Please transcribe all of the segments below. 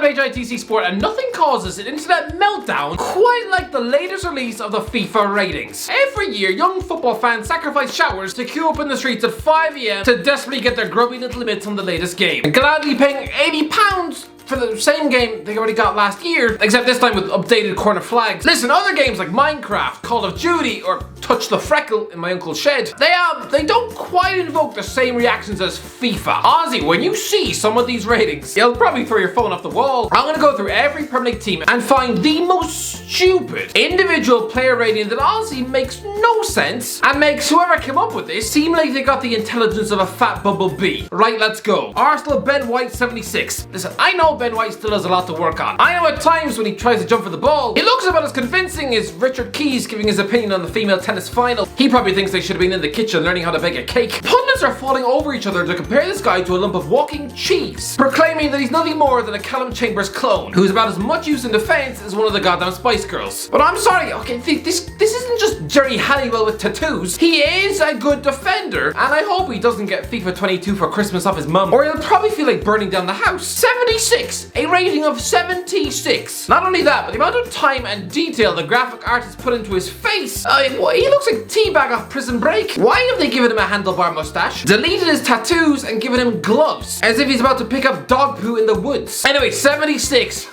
page HITC Sport, and nothing causes an internet meltdown quite like the latest release of the FIFA ratings. Every year, young football fans sacrifice showers to queue up in the streets at 5 AM to desperately get their grubby little mitts on the latest game, gladly paying £80 for the same game they already got last year, except this time with updated corner flags. Listen, other games like Minecraft, Call of Duty, or Touch the Freckle in my uncle's shed, they don't quite invoke the same reactions as FIFA. Ozzy, when you see some of these ratings, you'll probably throw your phone off the wall. I'm gonna go through every Premier League team and find the most stupid individual player rating that honestly makes no sense and makes whoever came up with this seem like they got the intelligence of a fat bumblebee. Right, let's go. Arsenal Ben White 76. Listen, I know Ben White still has a lot to work on. I know at times when he tries to jump for the ball, he looks about as convincing as Richard Keys giving his opinion on the female tennis final. He probably thinks they should have been in the kitchen learning how to bake a cake. Pundits are falling over each other to compare this guy to a lump of walking cheese, proclaiming that he's nothing more than a Callum Chambers clone, who's about as much use in defense as one of the goddamn Spice Girls. But I'm sorry, okay, this isn't just Jerry Halliwell with tattoos. He is a good defender, and I hope he doesn't get FIFA 22 for Christmas off his mum, or he'll probably feel like burning down the house. 76! A rating of 76. Not only that, but the amount of time and detail the graphic artist put into his face. He looks like Teabag off Prison Break. Why have they given him a handlebar mustache, deleted his tattoos, and given him gloves, as if he's about to pick up dog poo in the woods? Anyway, 76.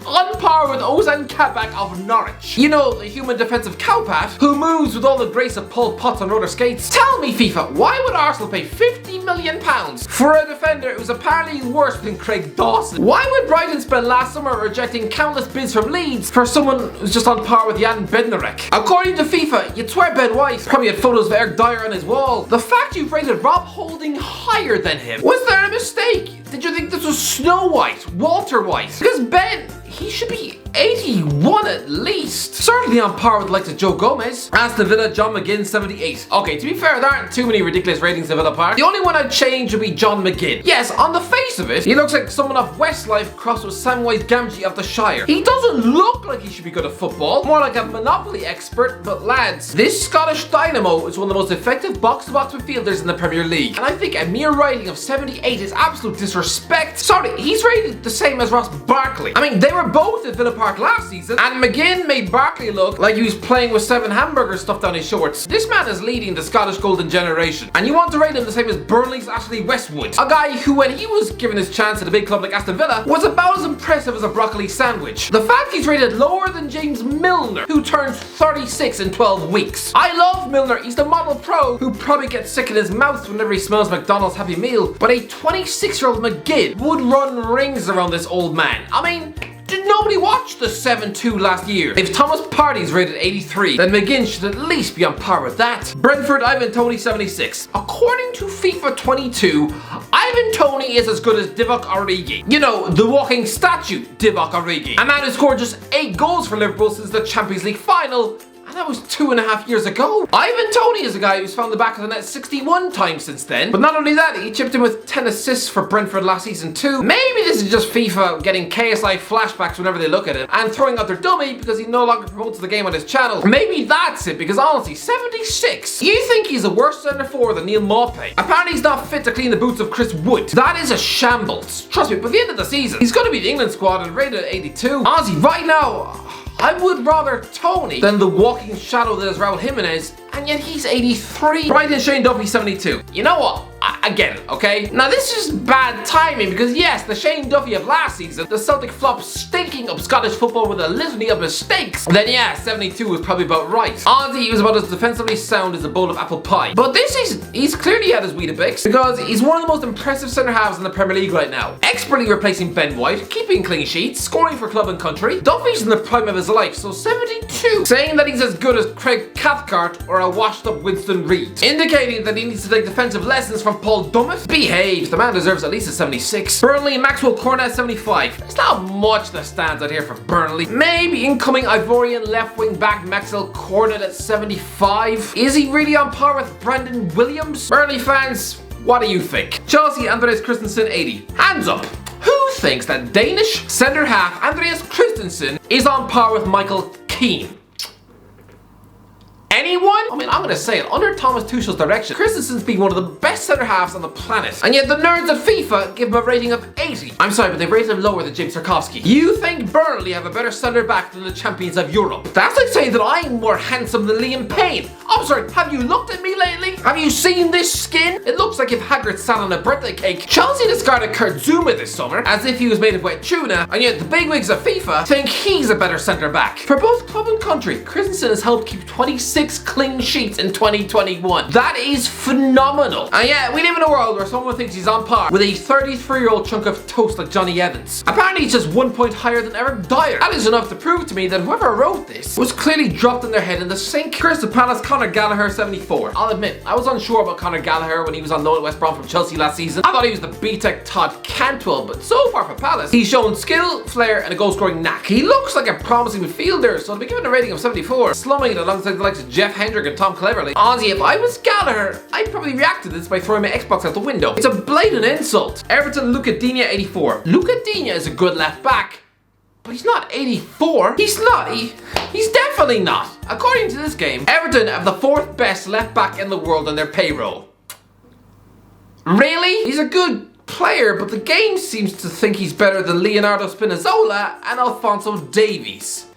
On par with Ozan Kabak of Norwich. You know, the human defensive cowpat who moves with all the grace of Pol Pot on roller skates. Tell me, FIFA, why would Arsenal pay £50 million for a defender who's apparently worse than Craig Dawson? Why would Brighton spend last summer rejecting countless bids from Leeds for someone who's just on par with Jan Bednarek? According to FIFA, you'd swear Ben White probably had photos of Eric Dyer on his wall. The fact you've rated Rob Holding higher than him, was there a mistake? Did you think this was Snow White, Walter White? Because Ben, he should be 81 at least. Certainly on par with the likes of Joe Gomez. Aston Villa, John McGinn, 78. Okay, to be fair, there aren't too many ridiculous ratings of Villa Park. The only one I'd change would be John McGinn. Yes, on the face of it, he looks like someone off Westlife crossed with Samwise Gamgee of the Shire. He doesn't look like he should be good at football, more like a Monopoly expert, but lads, this Scottish dynamo is one of the most effective box-to-box midfielders in the Premier League. And I think a mere rating of 78 is absolute disrespect. Sorry, he's rated the same as Ross Barkley. I mean, they were both at Villa Park last season, and McGinn made Barkley look like he was playing with 7 hamburgers stuffed down his shorts. This man is leading the Scottish golden generation, and you want to rate him the same as Burnley's Ashley Westwood, a guy who, when he was given his chance at a big club like Aston Villa, was about as impressive as a broccoli sandwich. The fact he's rated lower than James Milner, who turns 36 in 12 weeks. I love Milner, he's the model pro who probably gets sick in his mouth whenever he smells McDonald's Happy Meal, but a 26-year-old McGinn would run rings around this old man. I mean, did nobody watch the 7-2 last year? If Thomas Partey's rated 83, then McGinn should at least be on par with that. Brentford, Ivan Toney, 76. According to FIFA 22, Ivan Toney is as good as Divock Origi. You know, the walking statue, Divock Origi. A man who scored just 8 goals for Liverpool since the Champions League final. And that was 2.5 years ago. Ivan Toney is a guy who's found the back of the net 61 times since then. But not only that, he chipped in with 10 assists for Brentford last season too. Maybe this is just FIFA getting KSI flashbacks whenever they look at him and throwing out their dummy because he no longer promotes the game on his channel. Maybe that's it, because honestly, 76? You think he's a worse centre forward than Neil Maupay? Apparently he's not fit to clean the boots of Chris Wood. That is a shambles. Trust me, by the end of the season, he's going to be the England squad and rated at 82. Honestly, right now, I would rather Toney than the walking shadow that is Raul Jimenez, and yet he's 83. Brighton, Shane Duffy, 72. You know what? I get it, okay? Now this is bad timing because yes, the Shane Duffy of last season, the Celtic flop stinking up Scottish football with a litany of mistakes, then yeah, 72 was probably about right. Honestly, he was about as defensively sound as a bowl of apple pie. But this season, he's clearly had his Weetabix because he's one of the most impressive centre halves in the Premier League right now. Expertly replacing Ben White, keeping clean sheets, scoring for club and country. Duffy's in the prime of his life, so 72. Saying that he's as good as Craig Cathcart or a washed up Winston Reid. Indicating that he needs to take defensive lessons from Paul Dummett. Behave. The man deserves at least a 76. Burnley, Maxwell Cornet, 75. There's not much that stands out here for Burnley. Maybe incoming Ivorian left wing back Maxwell Cornet at 75. Is he really on par with Brandon Williams? Burnley fans, what do you think? Chelsea, ANDREAS Christensen, 80. Hands up. Who thinks that Danish centre half ANDREAS Christensen is on par with Michael Keane? Anyone? I mean, I'm gonna say it, under Thomas Tuchel's direction, Christensen's been one of the best centre halves on the planet. And yet the nerds at FIFA give him a rating of 80. I'm sorry, but they've rated him lower than James Tarkowski. You think Burnley have a better centre back than the champions of Europe? That's like saying that I'm more handsome than Liam Payne. I'm sorry, have you looked at me lately? Have you seen this skin? It looks like if Haggard sat on a birthday cake. Chelsea discarded Kurt Zuma this summer as if he was made of wet tuna, and yet the bigwigs of FIFA think he's a better centre back. For both club and country, Christensen has helped keep 26 clean sheets in 2021. That is phenomenal. And yet, we live in a world where someone thinks he's on par with a 33-year-old chunk of toast like Johnny Evans. Apparently he's just 1 point higher than Eric Dyer. That is enough to prove to me that whoever wrote this was clearly dropped in their head in the sink. Crystal Palace, Conor Gallagher, 74. I'll admit, I was unsure about Conor Gallagher when he was on loan at West Brom from Chelsea last season. I thought he was the B-Tech Todd Cantwell, but so far for Palace, he's shown skill, flair, and a goal-scoring knack. He looks like a promising midfielder, so to be given a rating of 74, slumming it alongside the likes of Jeff Hendrick and Tom Cleverley. Honestly, if I was Gallagher, I'd probably react to this by throwing my Xbox out the window. It's a blatant insult. Everton, Luca Digne, 84. Luca Digne is a good left back, but he's not 84. He's not. He's definitely not. According to this game, Everton have the 4th best left back in the world on their payroll. Really? He's a good player, but the game seems to think he's better than Leonardo Spinazzola and Alphonso Davies.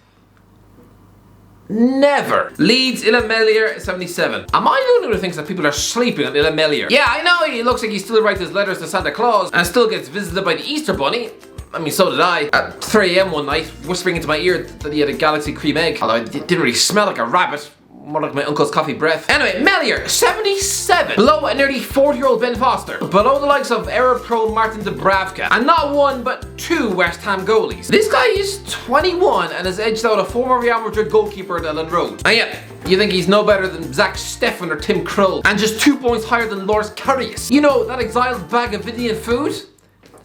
Never. Leeds, Illamelier, 77. Am I the only one who thinks that people are sleeping on Illamelier? Yeah, I know he looks like he still writes his letters to Santa Claus and still gets visited by the Easter Bunny. I mean, so did I. At 3 AM one night, whispering into my ear that he had a Galaxy cream egg. Although it didn't really smell like a rabbit. More like my uncle's coffee breath. Anyway, Melier, 77. Below a nearly 40-year-old Ben Foster. Below the likes of Arab pro Martin Dubravka. And not 1, but 2 West Ham goalies. This guy is 21 and has edged out a former Real Madrid goalkeeper at Ellen Road. And yet, you think he's no better than Zach Steffen or Tim Krul. And just 2 points higher than Loris Karius. You know, that exiled bag of Indian food?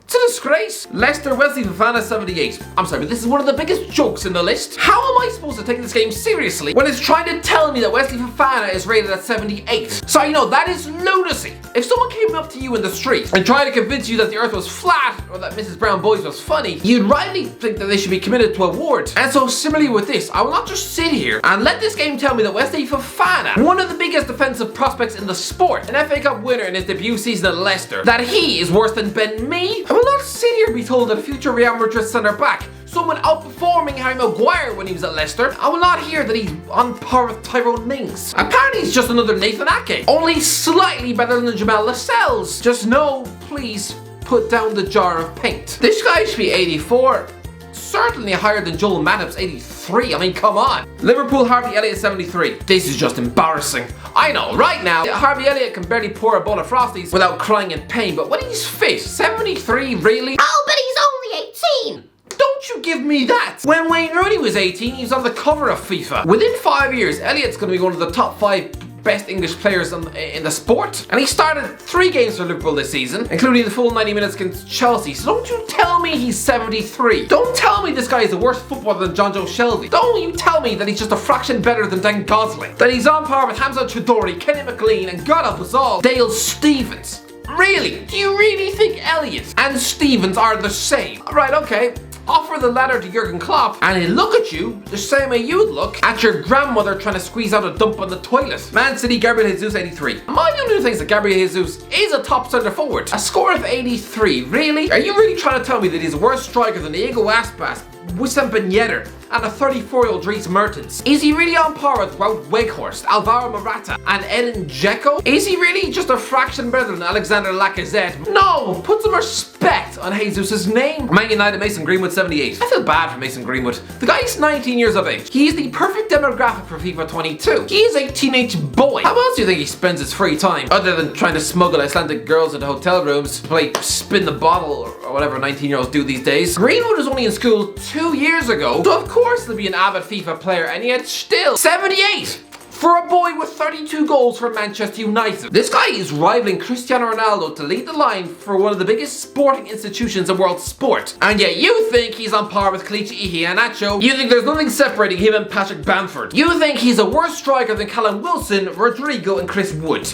It's a disgrace. Leicester, Wesley Fofana, 78. I'm sorry, but this is one of the biggest jokes in the list. How am I supposed to take this game seriously when it's trying to tell me that Wesley Fofana is rated at 78? So you know, that is lunacy. If someone came up to you in the street and tried to convince you that the earth was flat or that Mrs. Brown Boys was funny, you'd rightly think that they should be committed to a ward. And so similarly with this, I will not just sit here and let this game tell me that Wesley Fofana, one of the biggest defensive prospects in the sport, an FA Cup winner in his debut season at Leicester, that he is worse than Ben Mee. I will not sit here and be told that a future Real Madrid centre back, someone outperforming Harry Maguire when he was at Leicester, I will not hear that he's on par with Tyrone Mings. Apparently he's just another Nathan Ake, only slightly better than Jamal Lascelles. Just no, please put down the jar of paint. This guy should be 84. Certainly higher than Joel Matip's 83. I mean, come on. Liverpool, Harvey Elliott, 73. This is just embarrassing. I know, right now, Harvey Elliott can barely pour a bowl of Frosties without crying in pain, but when he's fit, 73, really? Oh, but he's only 18! Don't you give me that! When Wayne Rooney was 18, he was on the cover of FIFA. Within 5 years, Elliott's going to be one of the top 5 best English players in the sport. And he started 3 games for Liverpool this season, including the full 90 minutes against Chelsea. So don't you tell me he's 73. Don't tell me this guy is a worse footballer than John Joe Shelby. Don't you tell me that he's just a fraction better than Dan Gosling. That he's on par with Hamza Choudhury, Kenny McLean, and God help us all, Dale Stevens. Really? Do you really think Elliott and Stevens are the same? Right, okay. Offer the ladder to Jurgen Klopp and he'll look at you the same way you'd look at your grandmother trying to squeeze out a dump on the toilet. Man City, Gabriel Jesus, 83. My only thinks that Gabriel Jesus is a top centre forward. A score of 83, really? Are you really trying to tell me that he's a worse striker than Diego Aspas, Wissam Ben Yedder, and a 34-year-old Dries Mertens? Is he really on par with Wout Weghorst, Alvaro Morata, and Edin Dzeko? Is he really just a fraction better than Alexander Lacazette? No! Put some respect on Jesus' name. Man United, Mason Greenwood, 78. I feel bad for Mason Greenwood. The guy is 19 years of age. He is the perfect demographic for FIFA 22. He is a teenage boy. How else do you think he spends his free time? Other than trying to smuggle Icelandic girls into hotel rooms to play spin the bottle or whatever 19-year-olds do these days. Greenwood was only in school 2 years ago, so of course he'll be an avid FIFA player, and yet still 78! For a boy with 32 goals for Manchester United. This guy is rivaling Cristiano Ronaldo to lead the line for one of the biggest sporting institutions in world sport. And yet you think he's on par with Kelechi Iheanacho. You think there's nothing separating him and Patrick Bamford. You think he's a worse striker than Callum Wilson, Rodrigo and Chris Wood.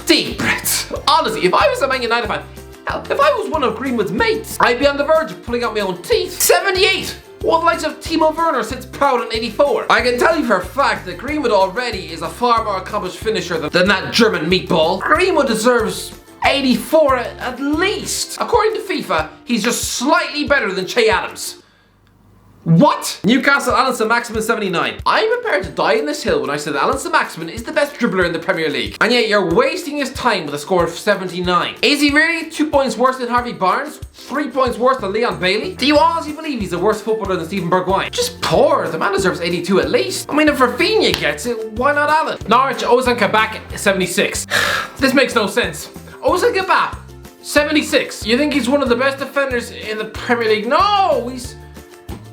Deep breaths. Honestly, if I was a Man United fan, hell, if I was one of Greenwood's mates, I'd be on the verge of pulling out my own teeth. 78! while the likes of Timo Werner sits proud on 84. I can tell you for a fact that Greenwood already is a far more accomplished finisher than that German meatball. Greenwood deserves 84 at least. According to FIFA, he's just slightly better than Che Adams. What? Newcastle Allan SAINT-MAXIMIN 79. I'm prepared to die in this hill when I said Allan SAINT-MAXIMIN is the best dribbler in the Premier League. And yet you're wasting his time with a score of 79. Is he really 2 points worse than Harvey Barnes? 3 points worse than Leon Bailey? Do you honestly believe he's a worse footballer than Stephen Bergwijn? Just poor. The man deserves 82 at least. I mean, if Rafinha gets it, why not Allan? Norwich Ozan Kabak 76. This makes no sense. Ozan Kabak 76. You think he's one of the best defenders in the Premier League? No,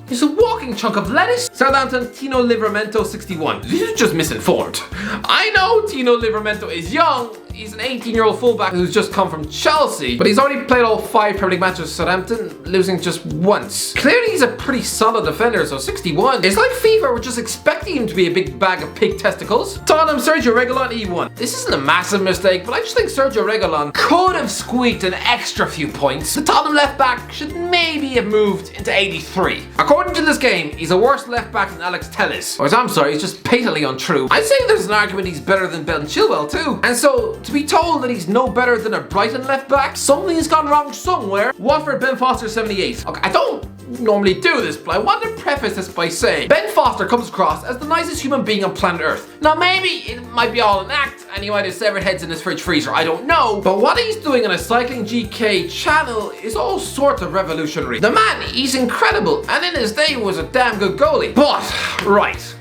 He's a walking chunk of lettuce. Southampton, TINO LIVRAMENTO 61. This is just misinformed. I know TINO LIVRAMENTO is young. He's an 18-year-old fullback who's just come from Chelsea, but he's already played all 5 Premier League matches with Southampton, losing just once. Clearly he's a pretty solid defender, so 61. It's like FIFA were just expecting him to be a big bag of pig testicles. Tottenham, Sergio Reguilon, E1. This isn't a massive mistake, but I just think Sergio Reguilon could have squeaked an extra few points. The Tottenham left back should maybe have moved into 83. According to this game, he's a worse left back than Alex Telles. Or I'm sorry, he's just patently untrue. I'd say there's an argument he's better than Ben Chilwell too. And so, to be told that he's no better than a Brighton left back, something's gone wrong somewhere. Watford, Ben Foster 78. Okay, I don't normally do this, but I want to preface this by saying Ben Foster comes across as the nicest human being on planet Earth. Now maybe it might be all an act and he might have severed heads in his fridge freezer, I don't know, but what he's doing on a Cycling GK channel is all sorts of revolutionary. The man, he's incredible, and in his day was a damn good goalie. But, right,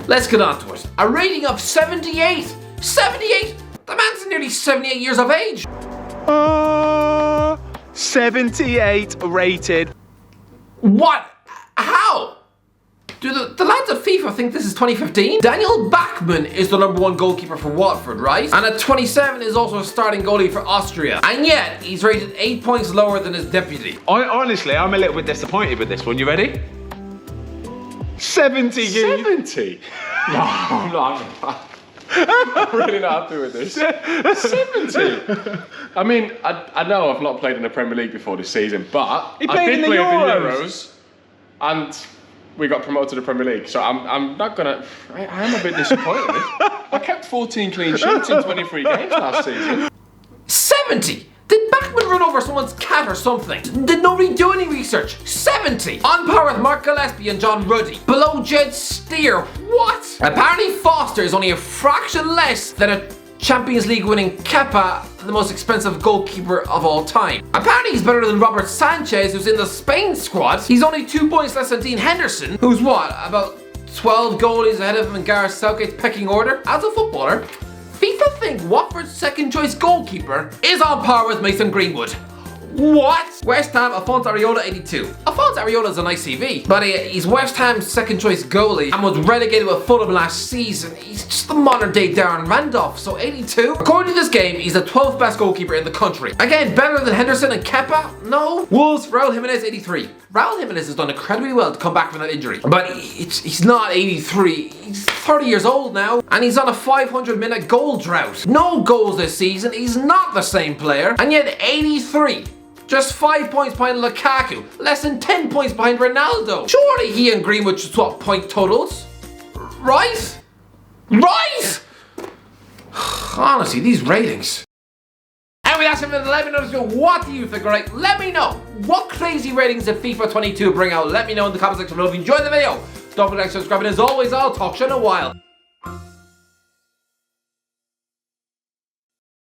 let's get on to it. A rating of 78. 78? The man's nearly 78 years of age. 78 rated. What? How? Do the lads at FIFA think this is 2015? Daniel Bachmann is the #1 goalkeeper for Watford, right? And at 27 is also a starting goalie for Austria. And yet, he's rated 8 points lower than his deputy. Honestly, I'm a little bit disappointed with this one. You ready? 70. 70? No, I'm not. I'm really not happy with this. 70? I mean, I know I've not played in the Premier League before this season, but I did play in the Euros, and we got promoted to the Premier League. So I'm not gonna. I am a bit disappointed. I kept 14 clean sheets in 23 games last season. 70? Did Bachmann run over someone's cat or something? Did nobody do any research? 70! On par with Mark Gillespie and John Ruddy. Below Jed Steer. What? Apparently Foster is only a fraction less than a Champions League winning Kepa, the most expensive goalkeeper of all time. Apparently he's better than Robert Sanchez, who's in the Spain squad. He's only 2 points less than Dean Henderson, who's what, about 12 goalies ahead of him in Gareth Southgate's pecking order? As a footballer, FIFA think Watford's second choice goalkeeper is on par with Mason Greenwood. What? West Ham, Alphonse AREIOLA 82. Alphonse AREIOLA is a nice CV, but he's West Ham's second choice goalie and was relegated with Fulham last season. He's just the modern day Darren Randolph, so 82. According to this game, he's the 12th best goalkeeper in the country. Again, better than Henderson and Kepa? No. Wolves, Raul Jimenez 83. Raul Jimenez has done incredibly well to come back from that injury, but he's not 83. He's 30 years old now, and he's on a 500-minute goal drought. No goals this season. He's not the same player, and yet 83. Just 5 points behind Lukaku, less than 10 points behind Ronaldo. Surely he and Greenwood should swap point totals. Right? Right? Honestly, these ratings. Anyway, that's it for the 11 minutes ago. What do you think, alright? Let me know. What crazy ratings did FIFA 22 bring out? Let me know in the comment section below. If you enjoyed the video, don't forget to subscribe, and as always, I'll talk to you in a while.